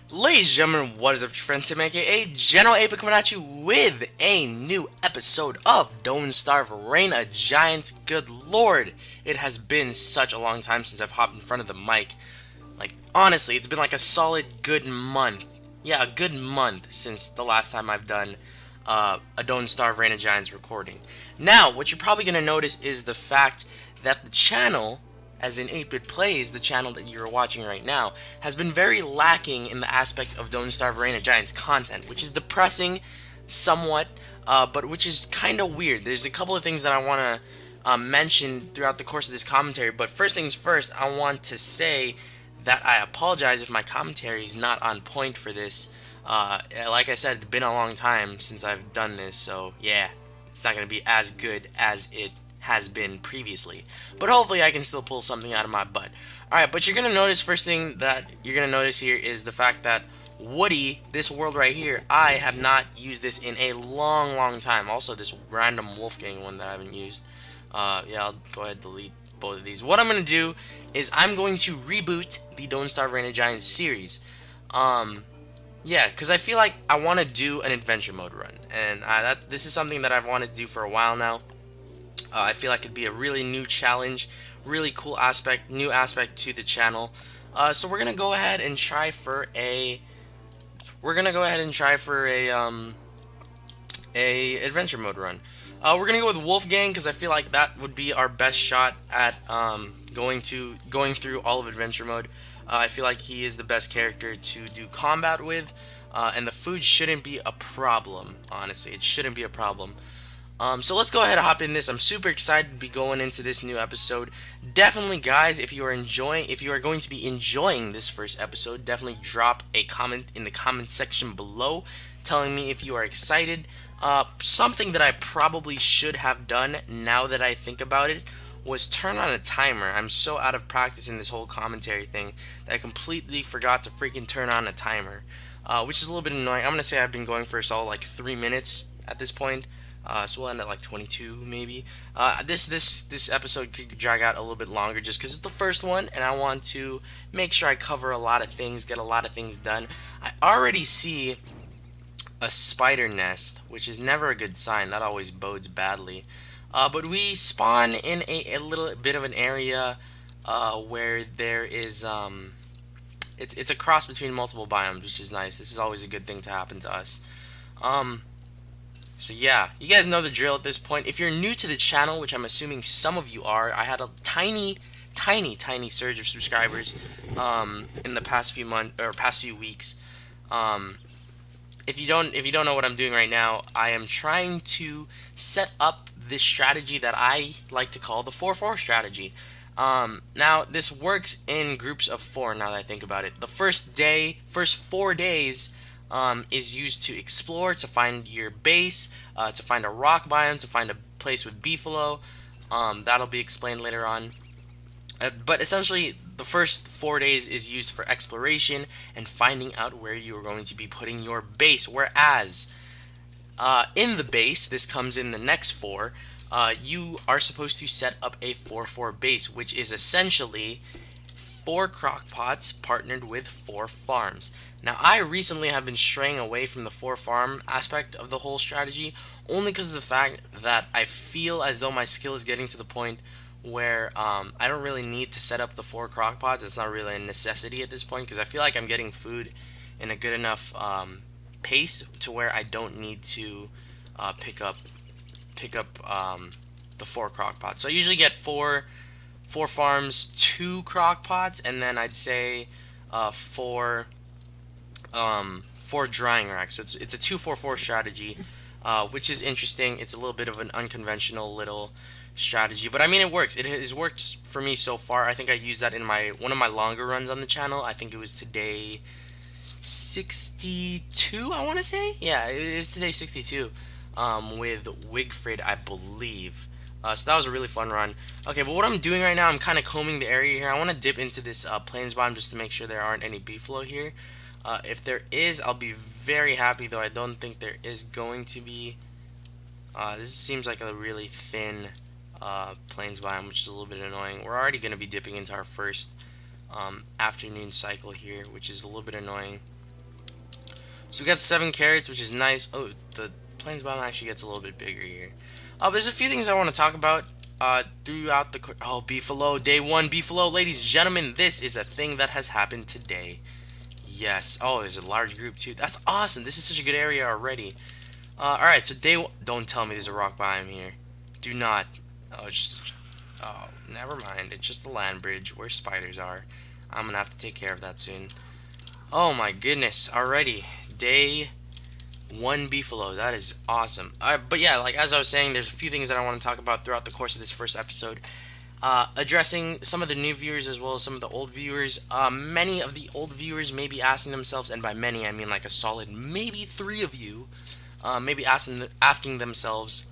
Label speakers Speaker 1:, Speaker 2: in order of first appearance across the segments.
Speaker 1: Ladies and gentlemen, what is up, your friend Tim, aka General 8bit, coming at you with a new episode of Don't Starve Reign of Giants. Good lord, it has been such a long time since I've hopped in front of the mic. Like, honestly, it's been like a solid good month. Yeah, a good month since the last time I've done a Don't Starve Reign of Giants recording. Now, what you're probably going to notice is the fact that the channel, as in 8bitPlays, the channel that you're watching right now, has been very lacking in the aspect of Don't Starve Reign of Giants content, which is depressing somewhat, but which is kind of weird. There's a couple of things that I want to mention throughout the course of this commentary, but first things first, I want to say that I apologize if my commentary is not on point for this. Like I said, it's been a long time since I've done this, so yeah, it's not going to be as good as it has been previously. But hopefully I can still pull something out of my butt. Alright, but you're going to notice, first thing that you're going to notice here is the fact that Woody, this world right here, I have not used this in a long time. Also, this random Wolfgang one that I haven't used. Yeah, I'll go ahead and delete both of these. What I'm going to do is I'm going to reboot the Don't Starve Reign of Giants series. Yeah, because I feel like I want to do an adventure mode run, and this is something that I've wanted to do for a while now. I feel like it'd be a really new challenge, really cool aspect, new aspect to the channel. So we're gonna go ahead and try for a, a adventure mode run. We're gonna go with Wolfgang because I feel like that would be our best shot at going through all of adventure mode. I feel like he is the best character to do combat with, and the food shouldn't be a problem. Honestly, it shouldn't be a problem. So let's go ahead and hop in this. I'm super excited to be going into this new episode. Definitely, guys, if you are going to be enjoying this first episode, definitely drop a comment in the comment section below, telling me if you are excited. Something that I probably should have done, now that I think about it, was turn on a timer. I'm so out of practice in this whole commentary thing that I completely forgot to freaking turn on a timer, which is a little bit annoying. I'm gonna say I've been going for a solid like 3 minutes at this point. So we'll end at like 22 maybe. This episode could drag out a little bit longer just because it's the first one, and I want to make sure I cover a lot of things, get a lot of things done. I already see a spider nest, which is never a good sign. That always bodes badly. But we spawn in a little bit of an area where there is it's a cross between multiple biomes, which is nice. This is always a good thing to happen to us. So yeah, you guys know the drill at this point. If you're new to the channel, which I'm assuming some of you are, I had a tiny surge of subscribers in the past few months or past few weeks. If you don't know what I'm doing right now, I am trying to set up this strategy that I like to call the 4-4 strategy. Now this works in groups of 4. Now that I think about it, the first 4 days is used to explore, to find your base, to find a rock biome, to find a place with beefalo. That'll be explained later on. But essentially, the first 4 days is used for exploration and finding out where you are going to be putting your base. Whereas, in the base, this comes in the next 4, you are supposed to set up a 4-4 base, which is essentially 4 crockpots partnered with 4 farms. Now, I recently have been straying away from the 4 farm aspect of the whole strategy, only because of the fact that I feel as though my skill is getting to the point where I don't really need to set up the 4 crockpots. It's not really a necessity at this point, because I feel like I'm getting food in a good enough pace to where I don't need to pick up the 4 crockpots. So I usually get 4 farms, 2 crockpots, and then I'd say 4 drying racks. So it's a 2-4-4 strategy, which is interesting. It's a little bit of an unconventional little strategy, but I mean, it works. It has worked for me so far. I think I used that in one of my longer runs on the channel. I think it was today 62, I want to say. Yeah, it is today 62, with Wigfrid, I believe. So that was a really fun run. Okay, but what I'm doing right now, I'm kind of combing the area here. I want to dip into this plains biome just to make sure there aren't any beefalo here. If there is, I'll be very happy, though I don't think there is going to be. This seems like a really thin plains biome, which is a little bit annoying. We're already going to be dipping into our first afternoon cycle here, which is a little bit annoying. So we got 7 carrots, which is nice. Oh, the plains biome actually gets a little bit bigger here. There's a few things I want to talk about throughout the... Oh, Beefalo, day 1, Beefalo. Ladies and gentlemen, this is a thing that has happened today. Yes. Oh, there's a large group too. That's awesome. This is such a good area already. Alright, so day 1... Don't tell me there's a rock biome here. Do not. Oh, it's just... Oh, never mind. It's just the land bridge where spiders are. I'm gonna have to take care of that soon. Oh my goodness. Already. Day 1 Beefalo. That is awesome. But yeah, like as I was saying, there's a few things that I want to talk about throughout the course of this first episode. Addressing some of the new viewers as well as some of the old viewers. Many of the old viewers may be asking themselves, and by many I mean like a solid maybe 3 of you, maybe asking themselves,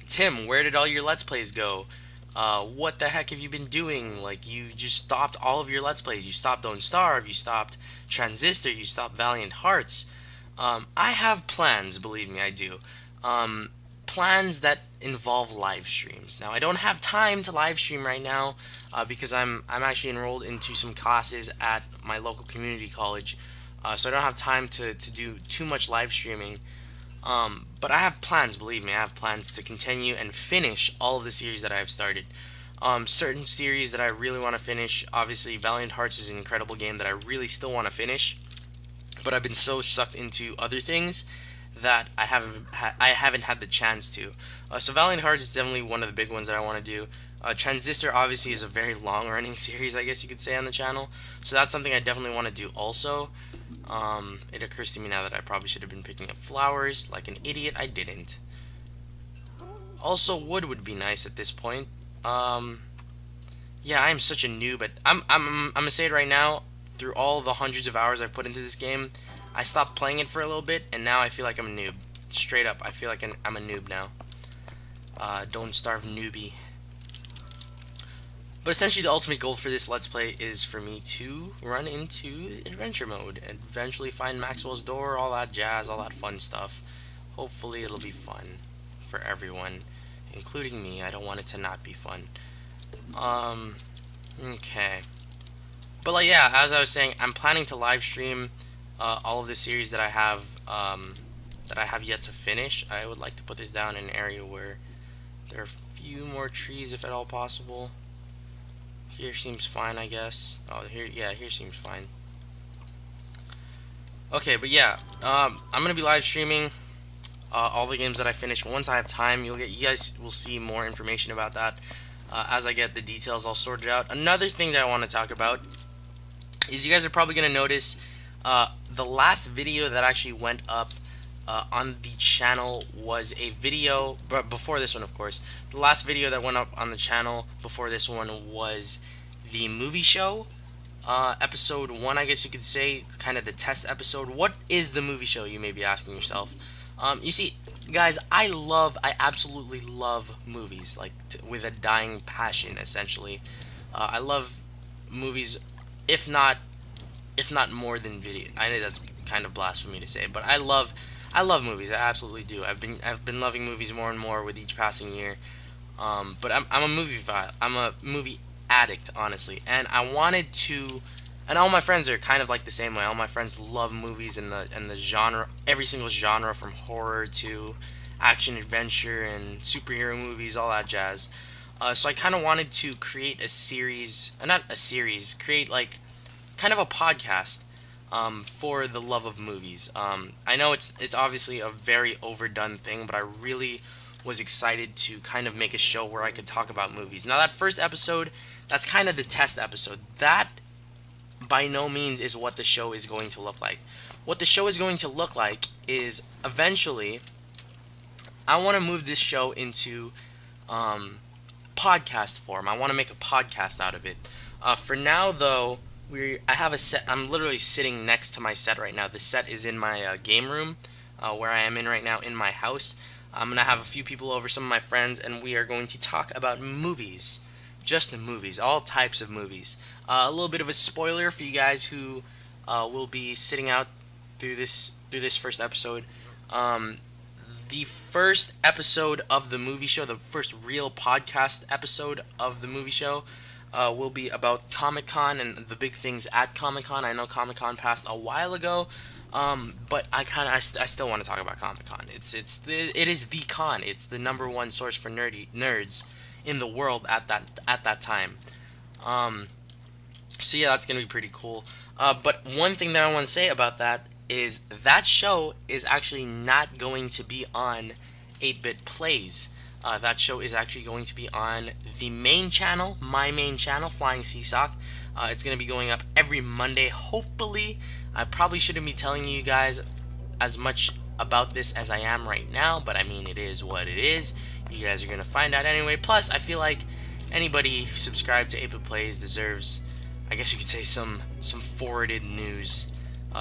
Speaker 1: Tim, where did all your Let's Plays go? What the heck have you been doing? Like, you just stopped all of your Let's Plays. You stopped Don't Starve, you stopped Transistor, you stopped Valiant Hearts. I have plans, believe me, I do. Plans that involve live streams. Now, I don't have time to live stream right now because I'm actually enrolled into some classes at my local community college. So I don't have time to do too much live streaming. But I have plans, believe me, I have plans to continue and finish all of the series that I have started. Certain series that I really want to finish, obviously Valiant Hearts is an incredible game that I really still want to finish, but I've been so sucked into other things that I haven't had the chance to. So Valiant Hearts is definitely one of the big ones that I want to do. Transistor obviously is a very long running series, I guess you could say, on the channel, so that's something I definitely want to do also. It occurs to me now that I probably should have been picking up flowers. Like an idiot, I didn't. Also, wood would be nice at this point. Yeah, I am such a noob, but I'm gonna say it right now. Through all the hundreds of hours I've put into this game, I stopped playing it for a little bit, and now I feel like I'm a noob. Straight up, I feel like I'm a noob now. Don't starve newbie. But essentially, the ultimate goal for this Let's Play is for me to run into adventure mode and eventually find Maxwell's door, all that jazz, all that fun stuff. Hopefully, it'll be fun for everyone, including me. I don't want it to not be fun. Okay. But like, yeah, as I was saying, I'm planning to live stream all of the series that I have yet to finish. I would like to put this down in an area where there are a few more trees, if at all possible. Here seems fine, I guess. Oh, here seems fine. Okay, but yeah, I'm gonna be live streaming all the games that I finish. Once I have time, you guys will see more information about that as I get the details all sorted out. Another thing that I want to talk about is you guys are probably gonna notice the last video that actually went up on the channel was a video, but before this one, of course. The last video that went up on the channel before this one was the movie show, episode 1, I guess you could say, kind of the test episode. What is the movie show, you may be asking yourself. You see, guys, I absolutely love movies, like, with a dying passion, essentially. I love movies, if not more than video. I know that's kind of blasphemy to say, but I love movies. I absolutely do. I've been loving movies more and more with each passing year. But I'm a movie addict, honestly, and I wanted to. And all my friends are kind of like the same way. All my friends love movies and the genre, every single genre, from horror to action adventure and superhero movies, all that jazz. So I kind of wanted to create a series, not a series, create like kind of a podcast for the love of movies. I know it's obviously a very overdone thing, but I really was excited to kind of make a show where I could talk about movies. Now that first episode, that's kind of the test episode. That by no means is what the show is going to look like. What the show is going to look like is eventually I want to move this show into podcast form. I want to make a podcast out of it. For now, though, I have a set. I'm literally sitting next to my set right now. The set is in my game room, where I am in right now in my house. I'm gonna have a few people over, some of my friends, and we are going to talk about movies, just the movies, all types of movies. A little bit of a spoiler for you guys who will be sitting out through this first episode. The first episode of the movie show, the first real podcast episode of the movie show, will be about Comic-Con and the big things at Comic-Con. I know Comic-Con passed a while ago, but I still want to talk about Comic-Con. It is the con. It's the #1 source for nerds in the world at that time. Um, so yeah, that's gonna be pretty cool. But one thing that I want to say about that is that show is actually not going to be on 8-Bit Plays. That show is actually going to be on the main channel, my main channel, Flying Seesaw. It's going to be going up every Monday, hopefully. I probably shouldn't be telling you guys as much about this as I am right now, but I mean, it is what it is. You guys are going to find out anyway. Plus, I feel like anybody subscribed to 8-Bit Plays deserves, I guess you could say, some forwarded news,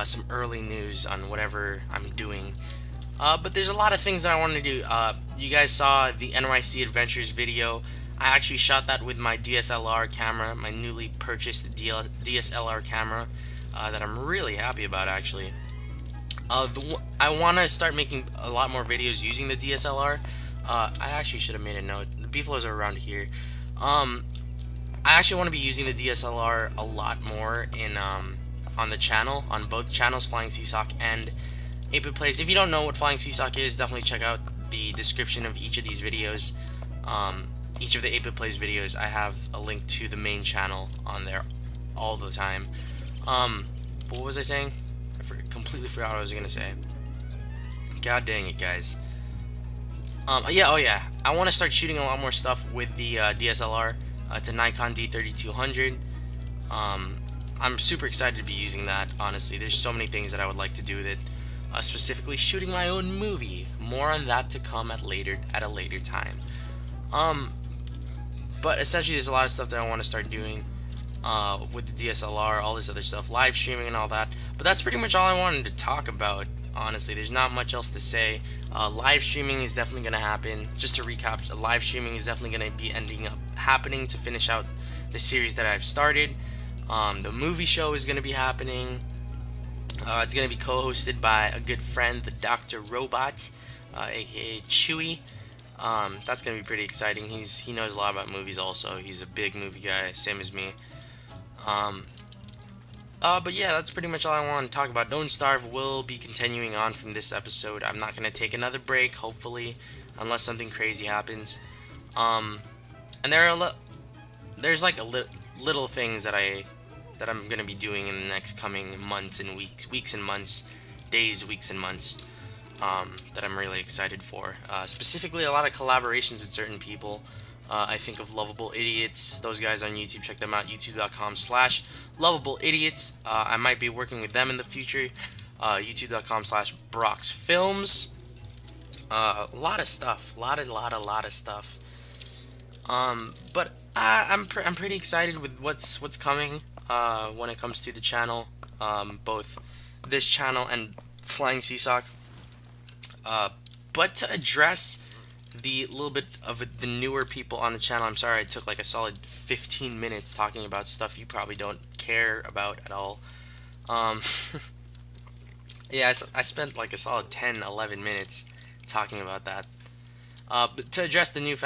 Speaker 1: some early news on whatever I'm doing. But there's a lot of things that I want to do. You guys saw the NYC Adventures video. I actually shot that with my DSLR camera, my newly purchased DSLR camera that I'm really happy about, actually. I want to start making a lot more videos using the DSLR. I actually should have made a note. The beefaloes are around here. I actually want to be using the DSLR a lot more on the channel, on both channels, Flying Seesaw and 8-Bit Plays. If you don't know what Flying Seesaw is, definitely check out the description of each of these videos. Each of the 8-Bit Plays videos, I have a link to the main channel on there all the time. What was I saying? Completely forgot what I was gonna say. God dang it, guys. Yeah, oh yeah. I want to start shooting a lot more stuff with the DSLR. It's a Nikon D3200. I'm super excited to be using that, honestly. There's so many things that I would like to do with it. Specifically shooting my own movie. More on that to come at a later time. But essentially there's a lot of stuff that I want to start doing with the DSLR, all this other stuff, live streaming and all that. But that's pretty much all I wanted to talk about, honestly. There's not much else to say. Live streaming is definitely going to happen. Just to recap, live streaming is definitely going to be ending up happening to finish out the series that I've started. The movie show is going to be happening. It's going to be co-hosted by a good friend, the Dr. Robot, aka Chewy. That's going to be pretty exciting. He knows a lot about movies also. He's a big movie guy, same as me. But yeah, that's pretty much all I want to talk about. Don't Starve will be continuing on from this episode. I'm not going to take another break, hopefully, unless something crazy happens. And there's like little things that I'm going to be doing in the next coming months and weeks and months, days, weeks and months, that I'm really excited for. Specifically, a lot of collaborations with certain people. I think of Lovable Idiots. Those guys on YouTube, check them out, youtube.com/lovableidiots. I might be working with them in the future. youtube.com/broxfilms. A lot of stuff. A lot of stuff. But I'm pretty excited with what's coming when it comes to the channel, both this channel and Flying Seesaw. But to address the little bit of the newer people on the channel, I'm sorry I took like a solid 15 minutes talking about stuff you probably don't care about at all. Yeah, I spent like a solid 10-11 minutes talking about that. But to address the new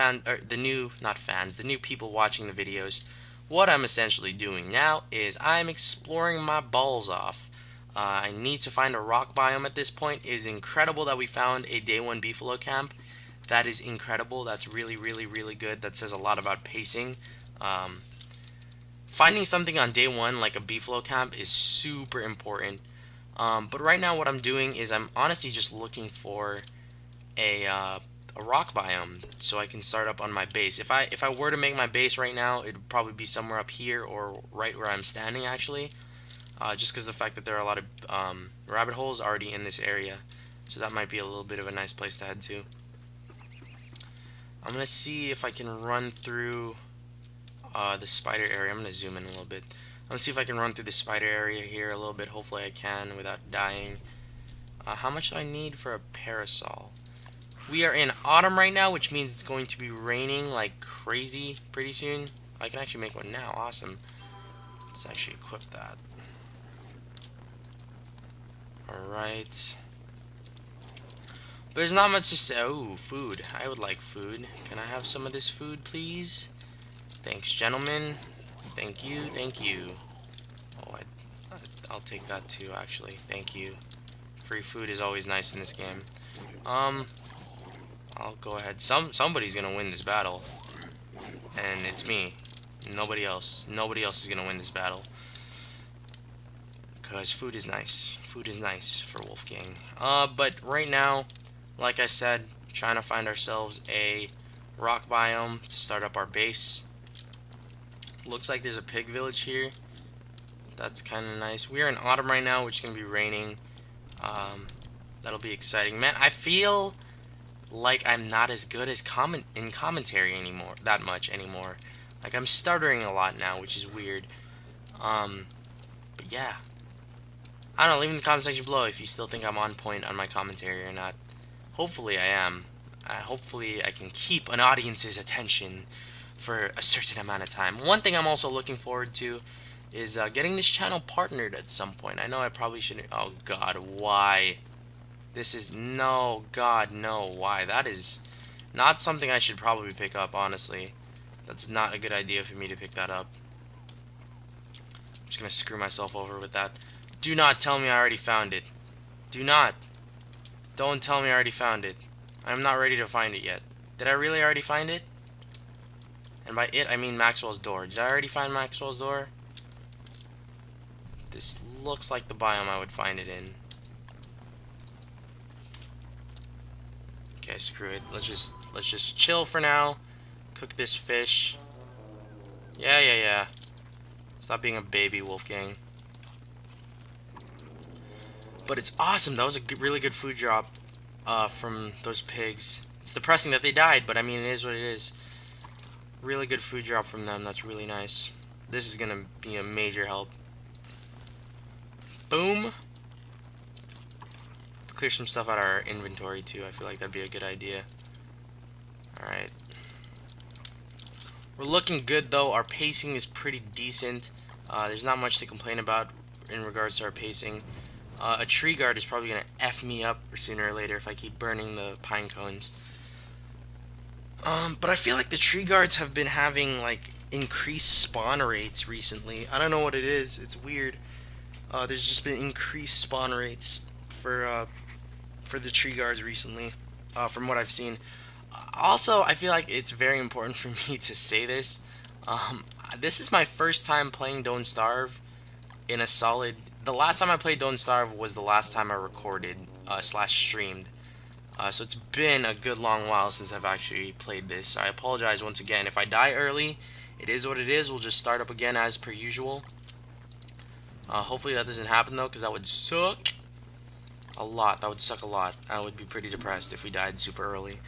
Speaker 1: people watching the videos, what I'm essentially doing now is I'm exploring my balls off. I need to find a rock biome at this point. It is incredible that we found a day 1 beefalo camp. That is incredible. That's really, really, really good. That says a lot about pacing. Finding something on day 1 like a beefalo camp is super important. But right now what I'm doing is I'm honestly just looking for a rock biome so I can start up on my base. If I were to make my base right now, it would probably be somewhere up here or right where I'm standing, actually. Just because the fact that there are a lot of rabbit holes already in this area. So that might be a little bit of a nice place to head to. I'm going to see if I can run through the spider area. I'm going to zoom in a little bit. I'm going to see if I can run through the spider area here a little bit. Hopefully I can without dying. How much do I need for a parasol? We are in autumn right now, which means it's going to be raining like crazy pretty soon. I can actually make one now. Awesome. Let's actually equip that. Alright. There's not much to say. Oh, food. I would like food. Can I have some of this food, please? Thanks, gentlemen. Thank you, thank you. Oh, I'll take that too, actually. Thank you. Free food is always nice in this game. I'll go ahead. Somebody's gonna win this battle, and it's me. Nobody else. Nobody else is gonna win this battle. Because food is nice. Food is nice for Wolfgang. But right now, like I said, trying to find ourselves a rock biome to start up our base. Looks like there's a pig village here. That's kind of nice. We are in autumn right now, which is going to be raining. That'll be exciting. Man, I feel like I'm not as good as in commentary anymore, that much anymore. Like, I'm stuttering a lot now, which is weird. But yeah. I don't know, leave in the comment section below if you still think I'm on point on my commentary or not. Hopefully I am. Hopefully I can keep an audience's attention for a certain amount of time. One thing I'm also looking forward to is getting this channel partnered at some point. I know I probably shouldn't. Oh god, why? This is no, god, no, why? That is not something I should probably pick up, honestly. That's not a good idea for me to pick that up. I'm just gonna screw myself over with that. Do not tell me I already found it. Do not. Don't tell me I already found it. I'm not ready to find it yet. Did I really already find it? And by it, I mean Maxwell's door. Did I already find Maxwell's door? This looks like the biome I would find it in. Okay, screw it. Let's just chill for now. Cook this fish. Yeah. Stop being a baby, Wolfgang. But it's awesome. That was a really good food drop from those pigs. It's depressing that they died, but I mean, it is what it is. Really good food drop from them. That's really nice. This is gonna be a major help. Boom. Let's clear some stuff out of our inventory too. I feel like that'd be a good idea. Alright. We're looking good though. Our pacing is pretty decent. There's not much to complain about in regards to our pacing. A tree guard is probably gonna F me up sooner or later if I keep burning the pine cones. But I feel like the tree guards have been having like increased spawn rates recently. I don't know what it is. It's weird. There's just been increased spawn rates for the tree guards recently, from what I've seen. Also, I feel like it's very important for me to say this. This is my first time playing Don't Starve in a solid. The last time I played Don't Starve was the last time I recorded slash streamed. So it's been a good long while since I've actually played this. So I apologize once again. If I die early, it is what it is. We'll just start up again as per usual. Hopefully that doesn't happen though, because that would suck a lot. That would suck a lot. I would be pretty depressed if we died super early.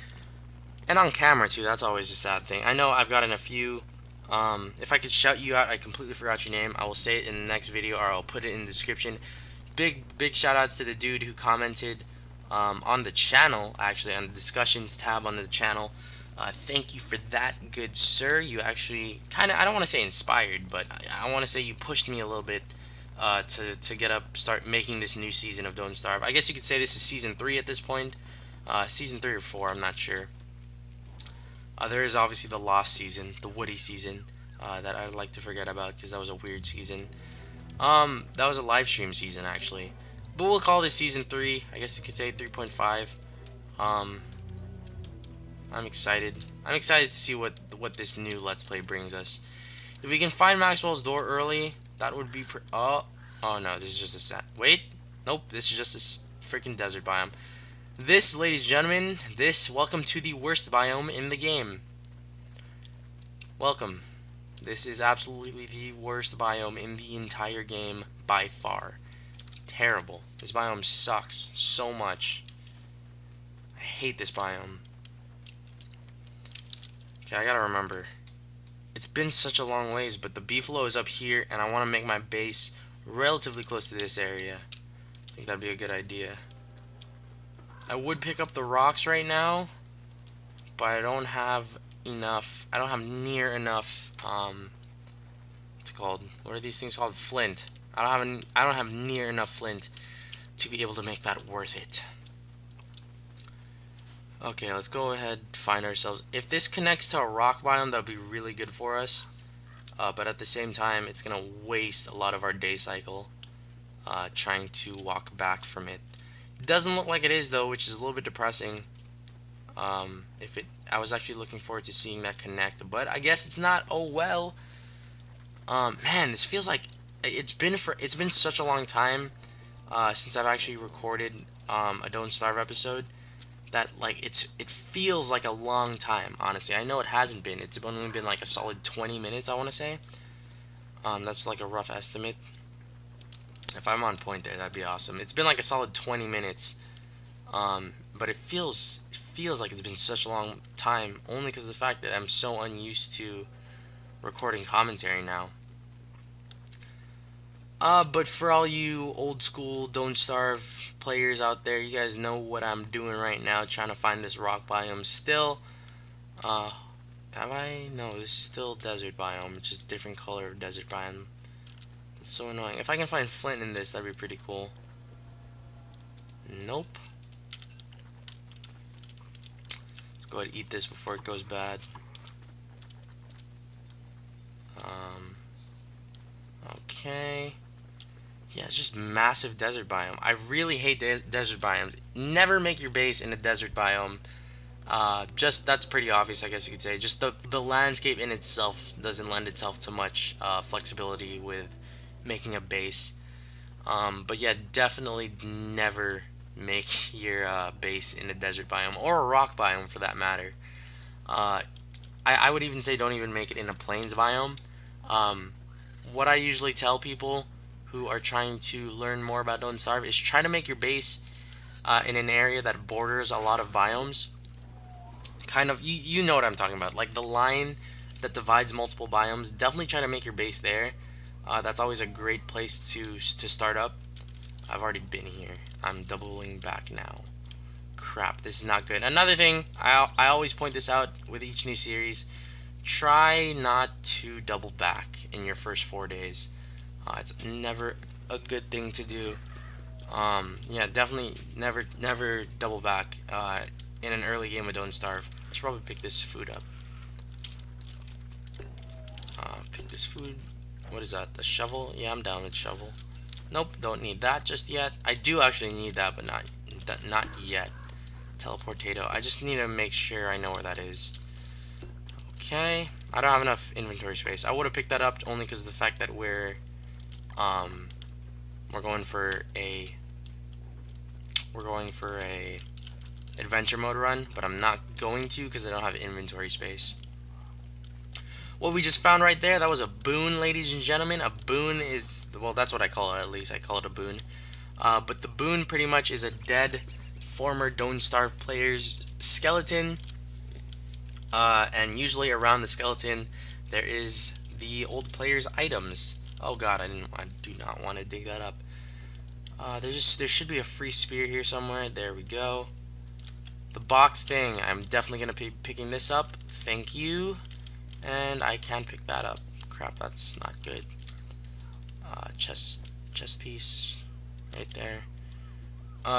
Speaker 1: And on camera too, that's always a sad thing. I know I've gotten a few. If I could shout you out, I completely forgot your name. I will say it in the next video, or I'll put it in the description. Big shout outs to the dude who commented on the channel, actually on the discussions tab on the channel. Thank you for that, good sir. You actually kind of, I don't want to say inspired, but I want to say you pushed me a little bit to start making this new season of Don't Starve. I guess you could say this is season 3 at this point. Season 3 or 4, I'm not sure. There is obviously the lost season, the Woody season, that I'd like to forget about because that was a weird season. That was a live stream season actually, but we'll call this season 3. I guess you could say 3.5. I'm excited. I'm excited to see what this new Let's Play brings us. If we can find Maxwell's door early, that would be oh no, this is just a wait, nope, this is just a freaking desert biome. This, ladies and gentlemen, welcome to the worst biome in the game. Welcome. This is absolutely the worst biome in the entire game by far. Terrible. This biome sucks so much. I hate this biome. Okay, I gotta remember. It's been such a long ways, but the beefalo is up here, and I want to make my base relatively close to this area. I think that'd be a good idea. I would pick up the rocks right now, but I don't have enough. I don't have near enough. What's it called? What are these things called? Flint. I don't have near enough flint to be able to make that worth it. Okay, let's go ahead and find ourselves. If this connects to a rock biome, that'll be really good for us. but at the same time, it's gonna waste a lot of our day cycle trying to walk back from it. It doesn't look like it is though, which is a little bit depressing. I was actually looking forward to seeing that connect, but I guess it's not. Oh well. Man, this feels like it's been such a long time since I've actually recorded a Don't Starve episode that like it feels like a long time. Honestly, I know it hasn't been. It's only been like a solid 20 minutes. I want to say. That's like a rough estimate. If I'm on point there, that'd be awesome. It's been like a solid 20 minutes. But it feels like it's been such a long time only because of the fact that I'm so unused to recording commentary now. But for all you old school Don't Starve players out there, you guys know what I'm doing right now, trying to find this rock biome still. Have I? No, this is still desert biome, just different color of desert biome. It's so annoying. If I can find flint in this, that'd be pretty cool. Nope. Let's go ahead and eat this before it goes bad. Okay. Yeah, it's just massive desert biome. I really hate desert biomes. Never make your base in a desert biome. Just that's pretty obvious, I guess you could say. Just the landscape in itself doesn't lend itself to much flexibility with making a base. But yeah, definitely never make your base in a desert biome or a rock biome for that matter. I would even say don't even make it in a plains biome. What I usually tell people who are trying to learn more about Don't Starve is try to make your base in an area that borders a lot of biomes. Kind of, you know what I'm talking about, like the line that divides multiple biomes. Definitely try to make your base there. That's always a great place to start up. I've already been here. I'm doubling back now. Crap, this is not good. Another thing, I always point this out with each new series. Try not to double back in your first 4 days. It's never a good thing to do. Yeah, definitely never double back in an early game of Don't Starve. I should probably pick this food up. Pick this food. What is that? A shovel? Yeah, I'm down with shovel. Nope, don't need that just yet. I do actually need that, but not yet. Teleportato. I just need to make sure I know where that is. Okay, I don't have enough inventory space. I would have picked that up only because of the fact that we're going for a adventure mode run, but I'm not going to because I don't have inventory space. What we just found right there, that was a boon, ladies and gentlemen. A boon is, well, that's what I call it, at least. I call it a boon. But the boon pretty much is a dead former Don't Starve player's skeleton. And usually around the skeleton, there is the old player's items. Oh god, I do not want to dig that up. There should be a free spear here somewhere. There we go. The box thing, I'm definitely going to be picking this up. Thank you. And I can pick that up. Crap, that's not good. Chest piece right there.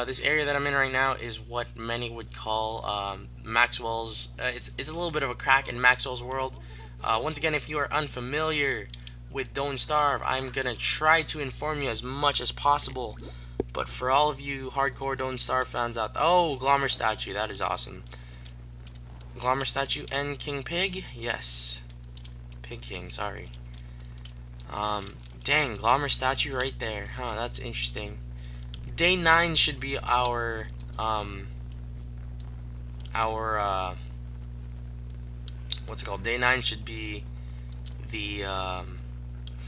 Speaker 1: This area that I'm in right now is what many would call Maxwell's. It's a little bit of a crack in Maxwell's world. Once again, if you are unfamiliar with Don't Starve, I'm gonna try to inform you as much as possible. But for all of you hardcore Don't Starve fans out there, oh, Glommer statue, that is awesome. Glommer statue and King Pig, yes, Pig King, sorry. Dang, Glommer statue right there, huh? That's interesting. Day 9 should be our what's it called? Day 9 should be the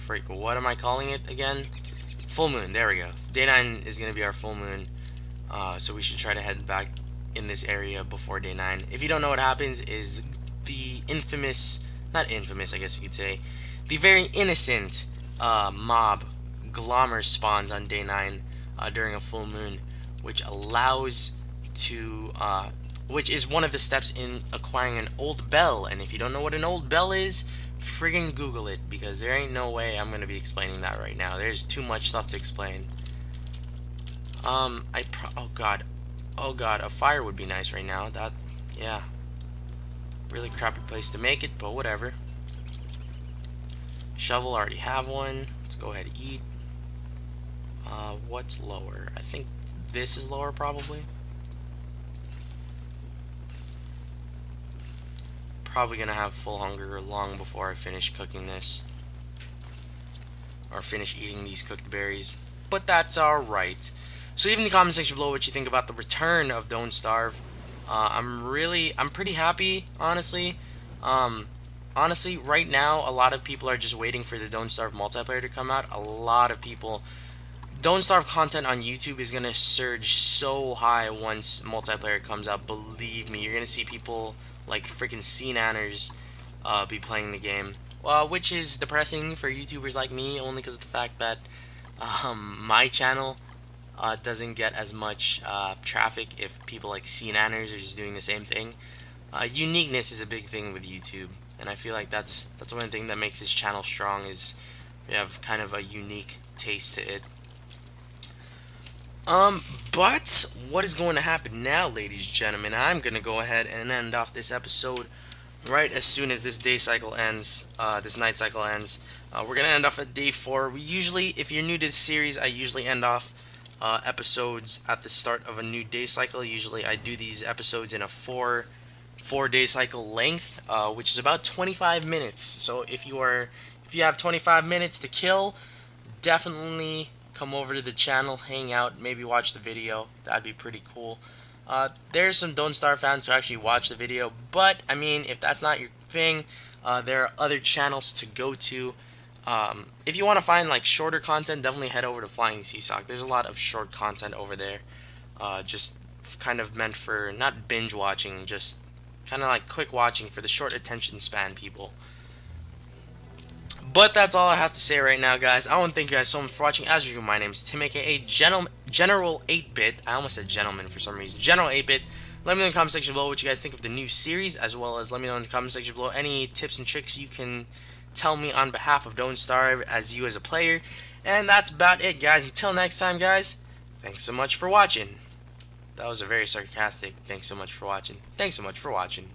Speaker 1: freak. What am I calling it again? Full moon. There we go. Day 9 is gonna be our full moon. So we should try to head back in this area before day 9. If you don't know what happens, is the infamous, not infamous, I guess you could say, the very innocent mob Glommer spawns on day 9 during a full moon, which allows to which is one of the steps in acquiring an old bell. And if you don't know what an old bell is, friggin' Google it, because there ain't no way I'm gonna be explaining that right now. There's too much stuff to explain. Oh god, a fire would be nice right now. That, yeah, really crappy place to make it, but whatever. Shovel, already have one. Let's go ahead and eat. What's lower? I think this is lower probably. Probably gonna have full hunger long before I finish cooking this. Or finish eating these cooked berries. But that's alright. So leave in the comment section below what you think about the return of Don't Starve. I'm pretty happy, honestly. Honestly, right now, a lot of people are just waiting for the Don't Starve multiplayer to come out. A lot of people. Don't Starve content on YouTube is gonna surge so high once multiplayer comes out. Believe me, you're gonna see people like freaking C-nanners be playing the game. Which is depressing for YouTubers like me, only because of the fact that my channel doesn't get as much traffic if people like C-nanners are just doing the same thing. Uniqueness is a big thing with YouTube, and I feel like that's one thing that makes this channel strong, is we have kind of a unique taste to it. But what is going to happen now, ladies and gentlemen? I'm gonna go ahead and end off this episode right as soon as this day cycle ends, this night cycle ends. We're gonna end off at day 4. We usually, if you're new to this series, I usually end off episodes at the start of a new day cycle. Usually, I do these episodes in a four-day cycle length, which is about 25 minutes. So if you have 25 minutes to kill, definitely come over to the channel, hang out, maybe watch the video. That'd be pretty cool. There's some Don't Starve fans who actually watch the video, but I mean, if that's not your thing, there are other channels to go to. If you want to find like shorter content, definitely head over to Flying Seesaw. There's a lot of short content over there, just kind of meant for not binge watching, just kind of like quick watching for the short attention span people. But that's all I have to say right now, guys. I want to thank you guys so much for watching. As usual, my name is Tim, aka General 8bit. I almost said gentleman for some reason. General 8bit. Let me know in the comment section below what you guys think of the new series, as well as let me know in the comment section below any tips and tricks you can tell me on behalf of Don't Starve as you as a player. And that's about it, guys. Until next time, guys, thanks so much for watching. That was a very sarcastic thanks so much for watching. Thanks so much for watching.